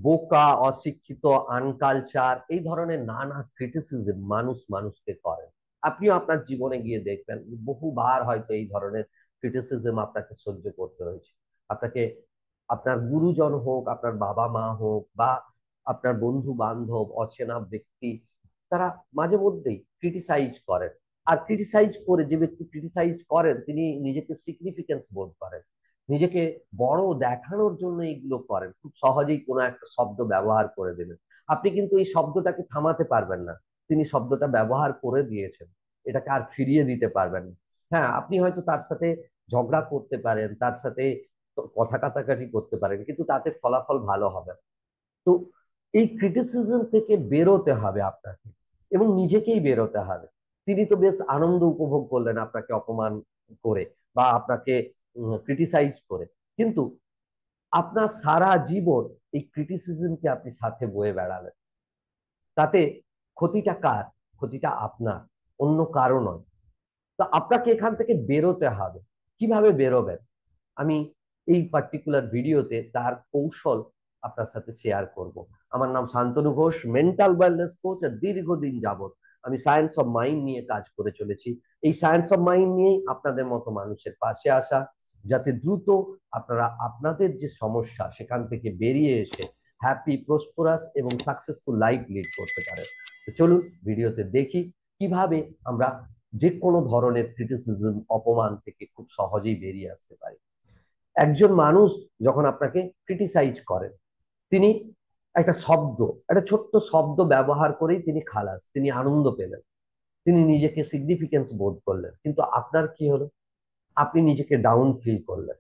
বোকা, অশিক্ষিত, আনকালচার, এই ধরনের নানা ক্রিটিসিজম মানুষ মানুষকে করেন। আপনিও আপনার জীবনে গিয়ে দেখবেন বহুবার হয়তো এই ধরনের ক্রিটিসিজম আপনাকে সহ্য করতে হয়েছে। আপনাকে আপনার গুরুজন হোক, আপনার বাবা মা হোক, বা আপনার বন্ধু বান্ধব, অচেনা ব্যক্তি, তারা মাঝে মধ্যেই ক্রিটিসাইজ করেন। আর ক্রিটিসাইজ করে, যে ব্যক্তি ক্রিটিসাইজ করেন তিনি নিজেকে সিগনিফিকেন্স বোধ করেন, নিজেকে বড় দেখানোর জন্য এইগুলো করেন। খুব সহজেই কোনো একটা শব্দ ব্যবহার করে দেবেন, আপনি কিন্তু এই শব্দটাকে থামাতে পারবেন না। তিনি শব্দটা ব্যবহার করে দিয়েছেন, এটাকে আর ফিরিয়ে দিতে পারবেন না। হ্যাঁ, আপনি হয়তো তার সাথে ঝগড়া করতে পারেন, তার সাথে কথা কাটাকাটি করতে পারেন, কিন্তু তাতে ফলাফল ভালো হবে না। তো এই ক্রিটিসিজম থেকে বেরোতে হবে আপনাকে, এবং নিজেকেই বেরোতে হবে। তিনি তো বেশ আনন্দ উপভোগ করলেন আপনাকে অপমান করে বা আপনাকে ক্রিটিসাইজ করে, কিন্তু আপনার সারা জীবন এই ক্রিটিসিজমকে আপনি সাথে বয়ে বেড়ালেন। তাতে ক্ষতিটা কার? ক্ষতিটা আপনার, অন্য কারো নয়। তো আপনাকে এখান থেকে বেরোতে হবে। কিভাবে বেরোবেন? আমি এই পার্টিকুলার ভিডিওতে তার কৌশল আপনার সাথে শেয়ার করব। আমার নাম Shantanu Ghosh, mental wellness coach. আর দীর্ঘদিন যাবত আমি সায়েন্স অফ মাইন্ড নিয়ে কাজ করে চলেছি। এই সায়েন্স অফ মাইন্ড নিয়েই আপনাদের মতো মানুষের পাশে আসা, যাতে দ্রুত আপনারা আপনাদের যে সমস্যা সেখান থেকে বেরিয়ে এসে হ্যাপি, প্রসপারাস এবং সাকসেসফুল লাইফ লিড করতে পারেন। তো চলুন ভিডিওতে দেখি কিভাবে আমরা যে কোনো ধরনের ক্রিটিসিজম, অপমান থেকে খুব সহজেই বেরিয়ে আসতে পারি। একজন মানুষ যখন আপনাকে ক্রিটিসাইজ করেন, তিনি একটা শব্দ, একটা ছোট্ট শব্দ ব্যবহার করেই তিনি খালাস, তিনি আনন্দ পেলেন, তিনি নিজেকে সিগনিফিকেন্স বোধ করলেন। কিন্তু আপনার কি হলো? আপনি নিজেকে ডাউন ফিল করলেন,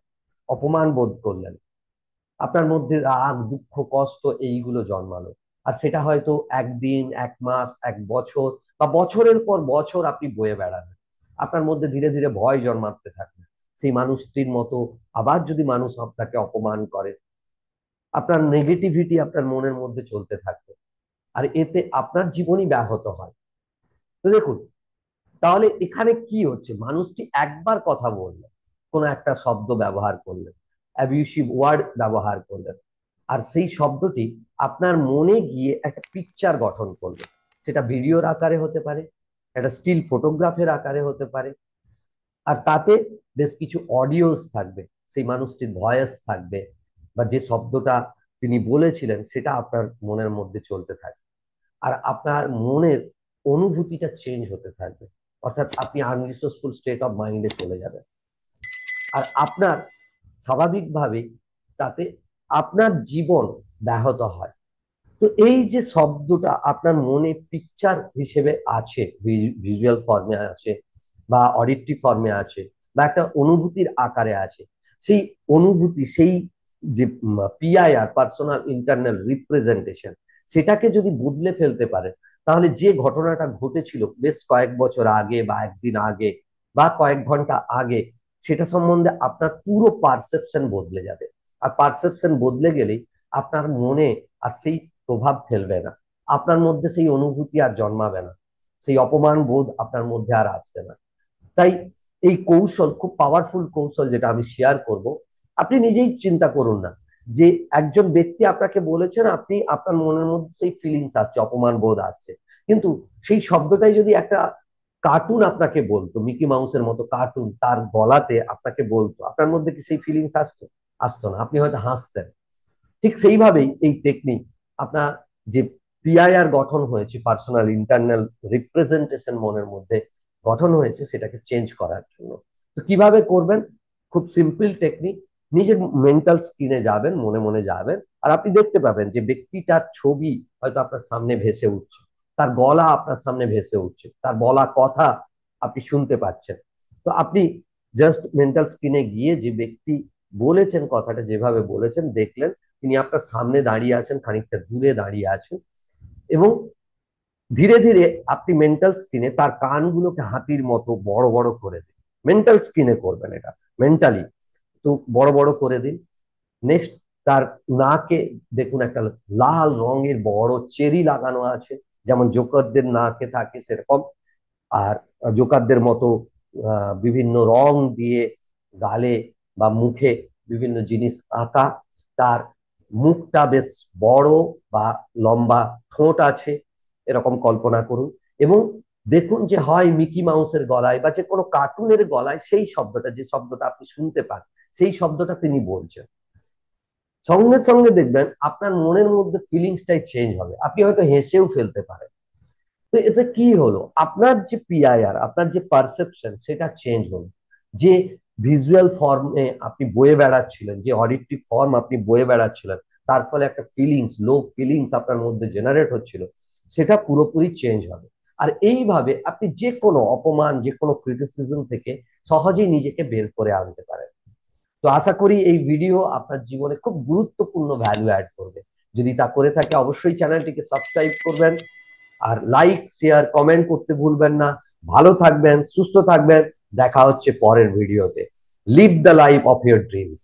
অপমান বোধ করলেন, আপনার মধ্যে রাগ, দুঃখ, কষ্ট এইগুলো জন্মালো। আর সেটা হয়তো একদিন, এক মাস, এক বছর বা বছরের পর বছর আপনি বয়ে বেড়াবেন। আপনার মধ্যে ধীরে ধীরে ভয় জন্মাতে থাকবে সেই মানুষটির মতো। আবার যদি মানুষ আপনাকে অপমান করে, আপনার নেগেটিভিটি আপনার মনের মধ্যে চলতে থাকবে, আর এতে আপনার জীবনই ব্যাহত হয়। তো দেখুন, তাহলে এখানে কি হচ্ছে? মানুষটি একবার কথা বললেন, কোনো একটা শব্দ ব্যবহার করলেন, অ্যাবিউসিভ ওয়ার্ড ব্যবহার করলেন, আর সেই শব্দটি আপনার মনে গিয়ে একটা পিকচার গঠন করবে। সেটা ভিডিওর আকারে হতে পারে, একটা স্টিল ফটোগ্রাফের আকারে হতে পারে, আর তাতে বেশ কিছু অডিওস থাকবে, সেই মানুষটির ভয়েস থাকবে, বা যে শব্দটা তিনি বলেছিলেন সেটা আপনার মনের মধ্যে চলতে থাকবে। আর আপনার মনের অনুভূতিটা চেঞ্জ হতে থাকবে, অর্থাৎ আপনি আনরিসোর্সফুল স্টেট অফ মাইন্ডে চলে যাবেন। আর আপনার স্বাভাবিকভাবেই তাতে আপনার জীবন ব্যাহত হয়। তো এই যে শব্দটা আপনার মনে পিকচার হিসেবে আছে, ভিজুয়াল ফর্মে আছে, বা অডিটরি ফর্মে আছে, বা একটা অনুভূতির আকারে আছে, সেই অনুভূতি, সেই যে পিআইআর, পার্সোনাল ইন্টারনাল রিপ্রেজেন্টেশন, সেটাকে যদি বদলে ফেলতে পারে, তাহলে যে ঘটনাটা ঘটেছিল বেশ কয়েক বছর আগে, বা একদিন আগে, বা কয়েক ঘন্টা আগে, সেটা সম্বন্ধে আপনার পুরো পারসেপশন বদলে যাবে। আর পারসেপশন বদলে গেলেই আপনার মনে আর সেই প্রভাব ফেলবে না, আপনার মধ্যে সেই অনুভূতি আর জন্মাবে না, সেই অপমান বোধ আপনার মধ্যে আর আসবে না। তাই এই কৌশল খুব পাওয়ারফুল কৌশল, যেটা আমি শেয়ার করব। আপনি নিজেই চিন্তা করুন না, যে একজন ব্যক্তি আপনাকে বলেছেন, আপনি আপনার মনের মধ্যে সেই ফিলিংস আসছে, অপমান বোধ আসছে, কিন্তু সেই শব্দটাই যদি একটা কার্টুন আপনাকে বলতো, মিকি মাউসের মতো কার্টুন তার গলাতে আপনাকে বলতো, আপনার মধ্যে কি সেই ফিলিংস আসতো? আসতো না, আপনি হয়তো হাসতেন। ঠিক সেইভাবেই এই টেকনিক আপনার যে পিআইআর গঠন হয়েছে, পার্সোনাল ইন্টারনাল রিপ্রেজেন্টেশন মনের মধ্যে গঠন হয়েছে, সেটাকে চেঞ্জ করার জন্য। তো কিভাবে করবেন? খুব সিম্পল টেকনিক। নিজের মেন্টাল স্ক্রিনে যাবেন, মনে মনে যাবেন, আর আপনি দেখতে পাবেন যে ব্যক্তিটার ছবি হয়তো আপনার সামনে ভেসে উঠছে, তার গলা আপনার সামনে ভেসে উঠছে, তার বলা কথা আপনি শুনতে পাচ্ছেন। তো আপনি জাস্ট মেন্টাল স্ক্রিনে গিয়ে যে ব্যক্তি বলেছেন কথাটা, যেভাবে বলেছেন দেখলেন, তিনি আপনার সামনে দাঁড়িয়ে আছেন, খানিকটা দূরে দাঁড়িয়ে আছেন, এবং ধীরে ধীরে আপনি মেন্টাল স্ক্রিনে তার কানগুলোকে হাতির মতো বড় বড় করে দিন। মেন্টাল স্ক্রিনে করবেন এটা, মেন্টালি তো বড় বড় করে দিন। নেক্সট, তার নাকে দেখুন একটা লাল রঙের বড় চেরি লাগানো আছে, যেমন জোকারদের নাকে থাকে সেরকম। আর জোকারদের মতো বিভিন্ন রং দিয়ে গালে বা মুখে বিভিন্ন জিনিস আঁকা। তার মুখটা বেশ বড় বা লম্বা, ঠোঁট আছে, এরকম কল্পনা করুন। এবং দেখুন যে হয় মিকি মাউসের গলায় বা যে কোনো কার্টুনের গলায় সেই শব্দটা, যে শব্দটা আপনি শুনতে পান, সেই শব্দটা তিনি বলছেন। সঙ্গে সঙ্গে দেখবেন আপনার মনের মধ্যে ফিলিংসটাই চেঞ্জ হবে, আপনি হয়তো হেসেও ফেলতে পারেন। তো এতে কি হলো, আপনার যে পিআইআর, আপনার যে পারসেপশন, সেটা চেঞ্জ হলো। যে ভিজুয়াল ফর্মে আপনি বয়ে বেড়াচ্ছিলেন, যে অডিটিভ ফর্ম আপনি বয়ে বেড়াচ্ছিলেন, তার ফলে একটা ফিলিংস, লো ফিলিংস আপনার মধ্যে জেনারেট হচ্ছিল, সেটা পুরোপুরি চেঞ্জ হবে। আর এইভাবে আপনি যে কোনো অপমান, যে কোনো ক্রিটিসিজম থেকে সহজেই নিজেকে বের করে আনতে পারেন। তো আশা করি এই ভিডিও আপনার জীবনে খুব গুরুত্বপূর্ণ ভ্যালু অ্যাড করবে। যদি তা করে থাকে অবশ্যই চ্যানেলটিকে সাবস্ক্রাইব করবেন, আর লাইক, শেয়ার, কমেন্ট করতে ভুলবেন না। ভালো থাকবেন, সুস্থ থাকবেন। দেখা হচ্ছে পরের ভিডিওতে। Live the life of your dreams.